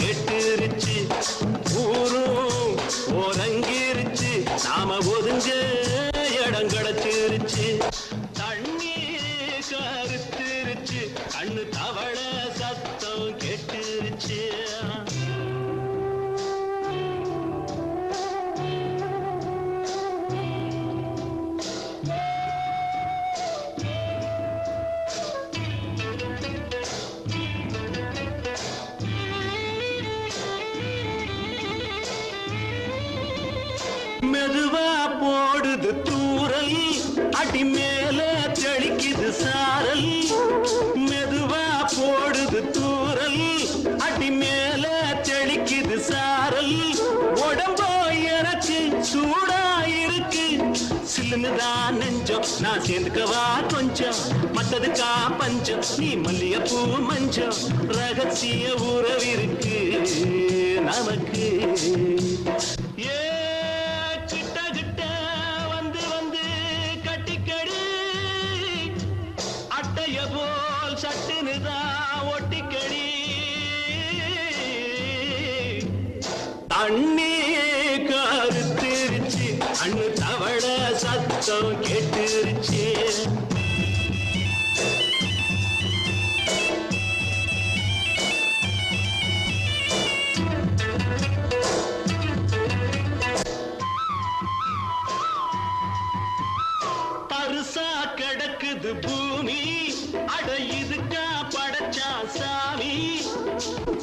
கேட்டுருச்சு. ஊரும் ஒரங்கிருச்சு, நாம ஒதுங்க இடம் கிடைச்சிருச்சு. தண்ணி கருத்துருச்சு, கண்ணு தவள சத்தம் கேட்டுருச்சு. மெதுவா போடுது தூரல், அடி மேல தெளிக்குது சாரல். மெதுவா போடுது தூரல், அடி மேல தெளிக்குது சாரல். உடம்போ எனக்கு சூடா இருக்கு, சில்லுன்னுதான் நெஞ்சம், நான் சேர்ந்துக்கவா கொஞ்சம். மத்ததுக்கா பஞ்சம், நீ மல்லிகைப்பூ மஞ்சம். ரகசிய உறவிருக்கு நமக்கு. ஏ போல் சட்டுனுதான் ஒட்டிக்கடி. தண்ணி கருத்துருச்சு, அண்ணு தவள சத்தம் கேட்டுருச்சு. பருசா கிடக்குது பூமி, அட இதுக்கா படைச்சா சாமி.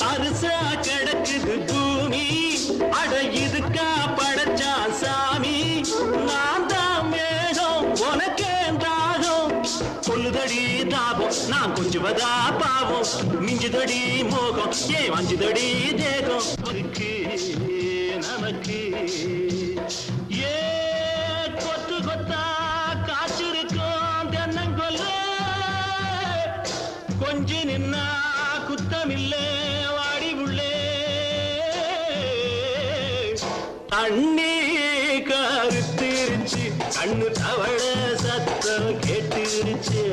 அரிசா கிடக்குது பூமி, அட இதுக்கா படைச்சா சாமி. நான் தான் மேகம், உனக்கே தாகம். கொல்லுதடி தாபம், நான் கொஞ்சுவதா பாவம். மிஞ்சுதடி மோகம், ஏன் வஞ்சுதடி தேகம். அதுக்கு நமக்கு ஏ கொத்து கொத்தா காய்ச்சிருக்கும் தென்னங்கொல்ல. கொஞ்சி நின்னா குத்தமில்லை வாடி உள்ளே. தண்ணி கருத்திருச்சு, கண்ணு தவள சத்தம் கேட்டுருச்சு.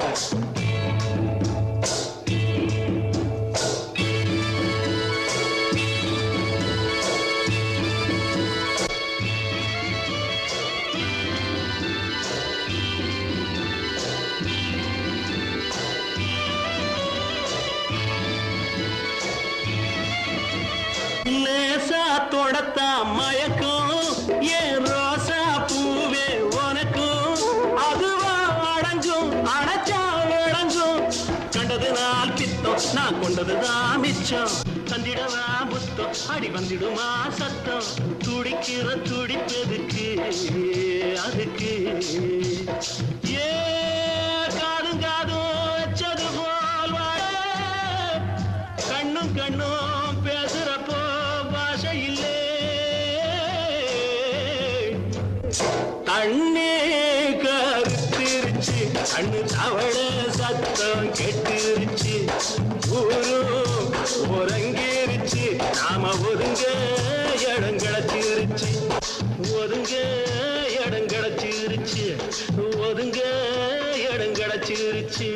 லேசா தொடத்தா மயக்கும், ஏன் ரோசா பூவே உனக்கும். அதுவா அடைஞ்சும் அடைச்சா விளைஞ்சும். கண்டது நாள் பித்தம், நான் கொண்டதுதான் மிச்சம். தந்திடவா புத்தம், அடி வந்திடுமா சத்தம். துடிக்கிற துடிப்பதுக்கு அதுக்கு. ஏ காதும் காதும் வச்சது போல் வாழ, கண்ணும் கண்ணும் பேசுறப்போ பாஷை இல்லே. தண்ணி கருத்திருச்சு, கண்ணு தவள சத்தம் கேட்டுருச்சு. ஊரும் ஒரங்கிருச்சு, நாம ஒதுங்க இடம் கிடைச்சிருச்சு. ஒதுங்க இடம் கிடைச்சிருச்சு, ஒதுங்க இடம் கிடைச்சிருச்சு.